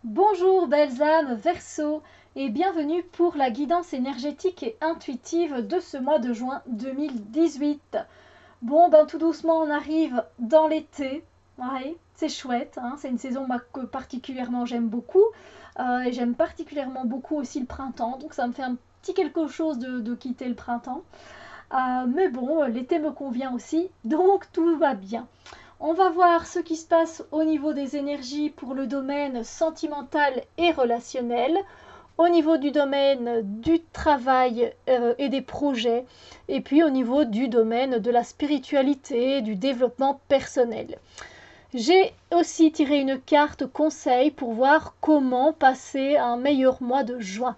Bonjour belles âmes Verseau et bienvenue pour la guidance énergétique et intuitive de ce mois de juin 2018. Bon ben tout doucement on arrive dans l'été, ouais, c'est chouette, hein, c'est une saison que particulièrement j'aime beaucoup et j'aime particulièrement beaucoup aussi le printemps, donc ça me fait un petit quelque chose de quitter le printemps. Mais bon, l'été me convient aussi, donc tout va bien. On va voir ce qui se passe au niveau des énergies pour le domaine sentimental et relationnel, au niveau du domaine du travail et des projets, et puis au niveau du domaine de la spiritualité, du développement personnel. J'ai aussi tiré une carte conseil pour voir comment passer un meilleur mois de juin.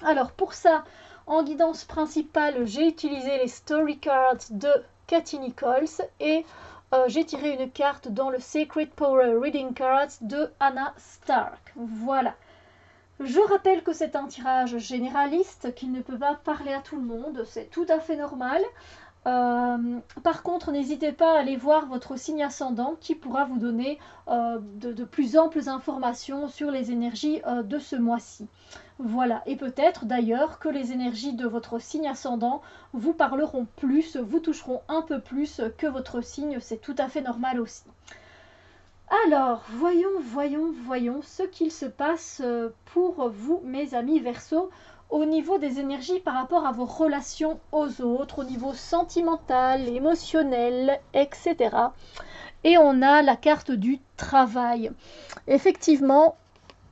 Alors pour ça, en guidance principale, j'ai utilisé les Story Cards de Cathy Nichols et j'ai tiré une carte dans le Sacred Power Reading Cards de Anna Stark. Voilà. Je rappelle que c'est un tirage généraliste, qu'il ne peut pas parler à tout le monde, c'est tout à fait normal. Par contre, n'hésitez pas à aller voir votre signe ascendant qui pourra vous donner de plus amples informations sur les énergies de ce mois-ci. Voilà, et peut-être d'ailleurs que les énergies de votre signe ascendant vous parleront plus, vous toucheront un peu plus que votre signe, c'est tout à fait normal aussi. Alors, voyons ce qu'il se passe pour vous, mes amis Verseau, au niveau des énergies par rapport à vos relations aux autres, au niveau sentimental, émotionnel, etc. Et on a la carte du travail. Effectivement,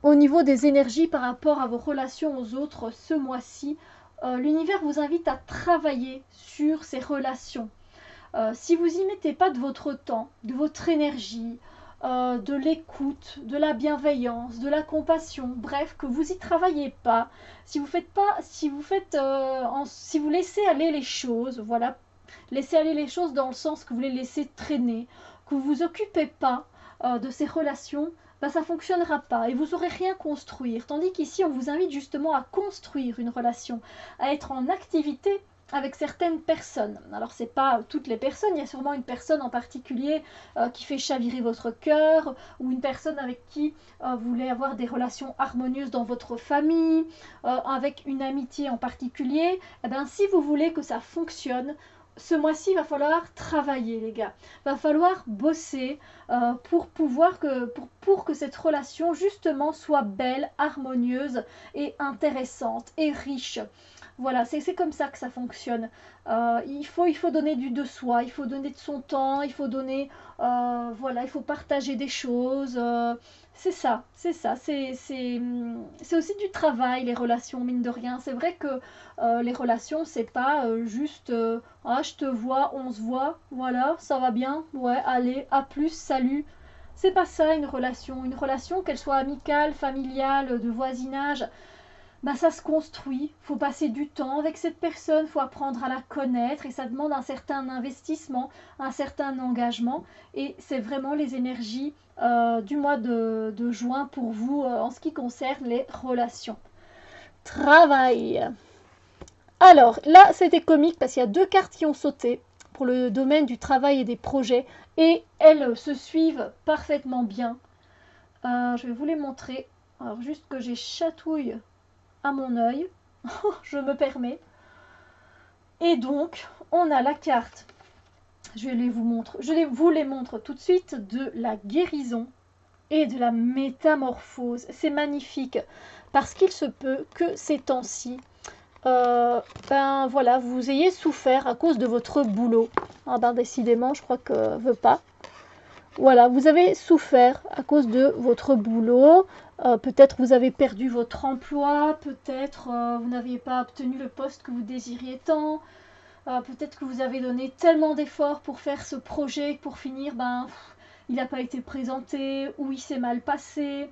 au niveau des énergies par rapport à vos relations aux autres ce mois-ci, l'univers vous invite à travailler sur ces relations. Si vous y mettez pas de votre temps, de votre énergie, de l'écoute, de la bienveillance, de la compassion, bref, que vous y travaillez pas, si vous faites pas, si vous laissez aller les choses, voilà, laissez aller les choses dans le sens que vous les laissez traîner, que vous vous occupez pas de ces relations, ben ça fonctionnera pas et vous aurez rien construire. Tandis qu'ici, on vous invite justement à construire une relation, à être en activité avec certaines personnes. Alors c'est pas toutes les personnes, il y a sûrement une personne en particulier qui fait chavirer votre cœur ou une personne avec qui vous voulez avoir des relations harmonieuses dans votre famille, avec une amitié en particulier. Eh ben, si vous voulez que ça fonctionne, ce mois-ci, il va falloir travailler, les gars. Il va falloir bosser pour que cette relation, justement, soit belle, harmonieuse et intéressante et riche. Voilà, c'est comme ça que ça fonctionne. Il faut donner de soi, il faut donner de son temps, il faut donner, voilà, il faut partager des choses. C'est ça, c'est ça. C'est aussi du travail, les relations, mine de rien. C'est vrai que les relations, c'est pas juste ah, je te vois, on se voit, voilà, ça va bien, ouais, allez, à plus, salut. C'est pas ça une relation. Une relation, qu'elle soit amicale, familiale, de voisinage, bah, ça se construit. Il faut passer du temps avec cette personne, il faut apprendre à la connaître et ça demande un certain investissement, un certain engagement. Et c'est vraiment les énergies du mois de juin pour vous en ce qui concerne les relations. Travail. Alors là, c'était comique parce qu'il y a deux cartes qui ont sauté pour le domaine du travail et des projets et elles se suivent parfaitement bien. Je vais vous les montrer. Alors juste que j'ai chatouille à mon œil, je me permets. Et donc, on a la carte, vous les montre tout de suite, de la guérison et de la métamorphose. C'est magnifique parce qu'il se peut que ces temps-ci, ben voilà, vous ayez souffert à cause de votre boulot. Ah ben décidément, je crois que veut pas. Voilà, vous avez souffert à cause de votre boulot. Peut-être vous avez perdu votre emploi, peut-être vous n'aviez pas obtenu le poste que vous désiriez tant. Peut-être que vous avez donné tellement d'efforts pour faire ce projet que pour finir, ben, il n'a pas été présenté ou il s'est mal passé.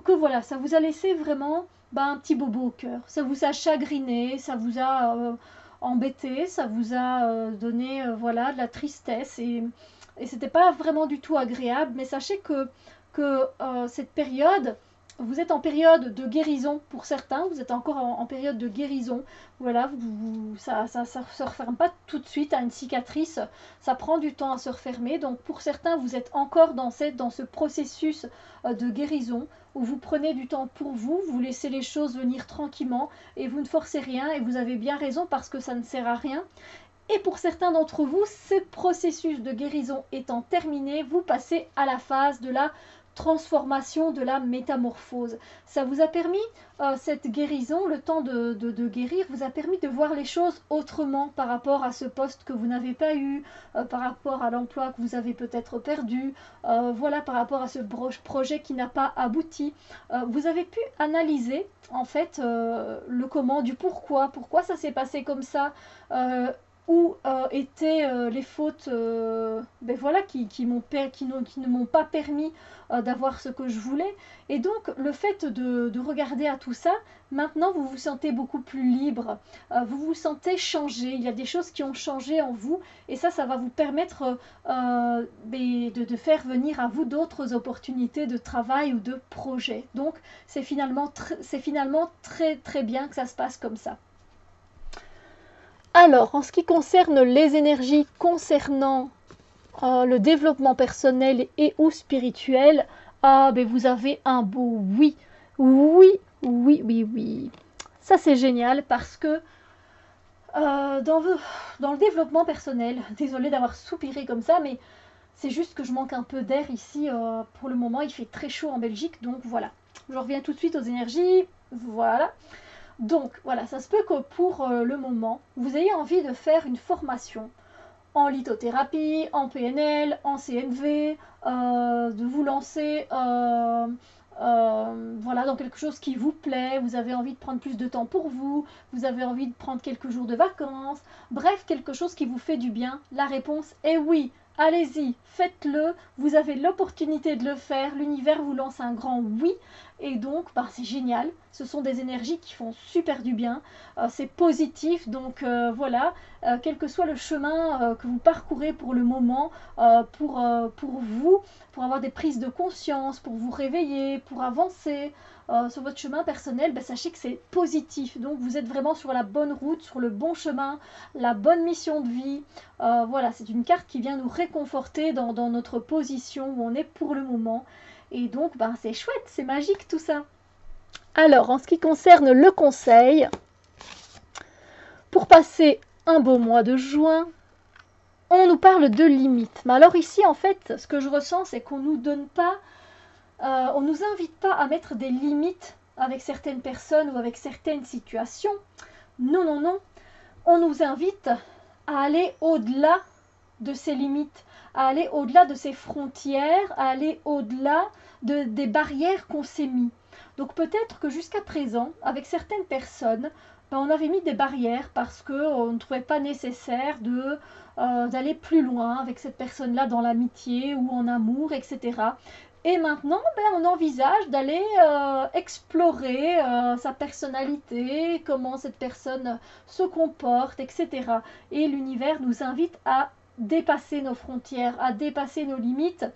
Que voilà, ça vous a laissé vraiment ben, un petit bobo au cœur. Ça vous a chagriné, ça vous a embêté, ça vous a donné voilà, de la tristesse et c'était pas vraiment du tout agréable. Mais sachez que cette période, vous êtes en période de guérison pour certains, vous êtes encore en période de guérison. Voilà, ça se referme pas tout de suite à une cicatrice, ça prend du temps à se refermer. Donc pour certains, vous êtes encore dans ce processus de guérison où vous prenez du temps pour vous, vous laissez les choses venir tranquillement et vous ne forcez rien et vous avez bien raison parce que ça ne sert à rien. Et pour certains d'entre vous, ce processus de guérison étant terminé, vous passez à la phase de la transformation, de la métamorphose. Ça vous a permis, cette guérison, le temps de guérir, vous a permis de voir les choses autrement par rapport à ce poste que vous n'avez pas eu, par rapport à l'emploi que vous avez peut-être perdu, voilà, par rapport à ce projet qui n'a pas abouti. Vous avez pu analyser en fait le comment, du pourquoi ça s'est passé comme ça, où étaient les fautes voilà, qui ne m'ont pas permis d'avoir ce que je voulais. Et donc le fait de regarder à tout ça, maintenant vous vous sentez beaucoup plus libre, vous vous sentez changé, il y a des choses qui ont changé en vous et ça va vous permettre de faire venir à vous d'autres opportunités de travail ou de projet. Donc c'est finalement très très bien que ça se passe comme ça. Alors, en ce qui concerne les énergies concernant le développement personnel et ou spirituel, vous avez un beau oui. Oui, oui, oui, oui. Ça, c'est génial parce que dans le développement personnel, désolée d'avoir soupiré comme ça, mais c'est juste que je manque un peu d'air ici. Pour le moment, il fait très chaud en Belgique, donc voilà. Je reviens tout de suite aux énergies. Voilà. Donc voilà, ça se peut que pour le moment, vous ayez envie de faire une formation en lithothérapie, en PNL, en CNV, de vous lancer voilà, dans quelque chose qui vous plaît, vous avez envie de prendre plus de temps pour vous, vous avez envie de prendre quelques jours de vacances, bref, quelque chose qui vous fait du bien. La réponse est oui. Allez-y, faites-le, vous avez l'opportunité de le faire, l'univers vous lance un grand oui, et donc c'est génial, ce sont des énergies qui font super du bien, c'est positif, donc voilà, quel que soit le chemin que vous parcourez pour le moment, pour vous, pour avoir des prises de conscience, pour vous réveiller, pour avancer sur votre chemin personnel, sachez que c'est positif, donc vous êtes vraiment sur la bonne route, sur le bon chemin, la bonne mission de vie. Voilà, c'est une carte qui vient nous réconforter dans notre position où on est pour le moment. Et donc, c'est chouette, c'est magique tout ça. Alors, en ce qui concerne le conseil, pour passer un beau mois de juin, on nous parle de limites. Mais alors ici, en fait, ce que je ressens, c'est qu'on nous donne pas, on nous invite pas à mettre des limites avec certaines personnes ou avec certaines situations. Non, non, non. On nous invite à aller au-delà de ces limites, à aller au-delà de ces frontières, à aller au-delà des barrières qu'on s'est mis. Donc peut-être que jusqu'à présent, avec certaines personnes, on avait mis des barrières parce qu'on ne trouvait pas nécessaire d'aller plus loin avec cette personne-là dans l'amitié ou en amour, etc. Et maintenant, on envisage d'aller explorer sa personnalité, comment cette personne se comporte, etc. Et l'univers nous invite à dépasser nos frontières, à dépasser nos limites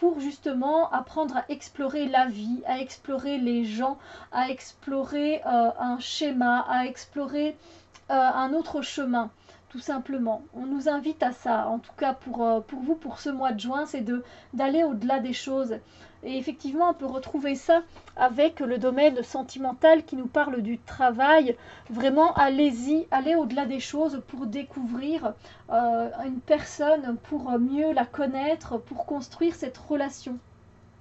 pour justement apprendre à explorer la vie, à explorer les gens, à explorer un schéma, à explorer un autre chemin. Tout simplement, on nous invite à ça, en tout cas pour vous, pour ce mois de juin, c'est d'aller au-delà des choses. Et effectivement, on peut retrouver ça avec le domaine sentimental qui nous parle du travail. Vraiment, allez-y, allez au-delà des choses pour découvrir une personne, pour mieux la connaître, pour construire cette relation.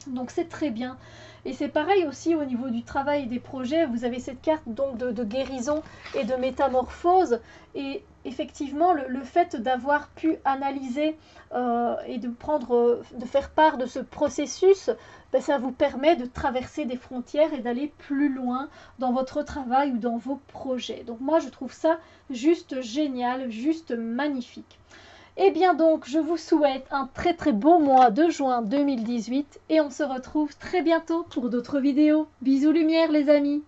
Donc c'est très bien. Et c'est pareil aussi au niveau du travail et des projets. Vous avez cette carte donc de guérison et de métamorphose. Et effectivement, le fait d'avoir pu analyser et de faire part de ce processus, ça vous permet de traverser des frontières et d'aller plus loin dans votre travail ou dans vos projets. Donc moi, je trouve ça juste génial, juste magnifique. Et bien donc, je vous souhaite un très très beau mois de juin 2018 et on se retrouve très bientôt pour d'autres vidéos. Bisous lumière les amis!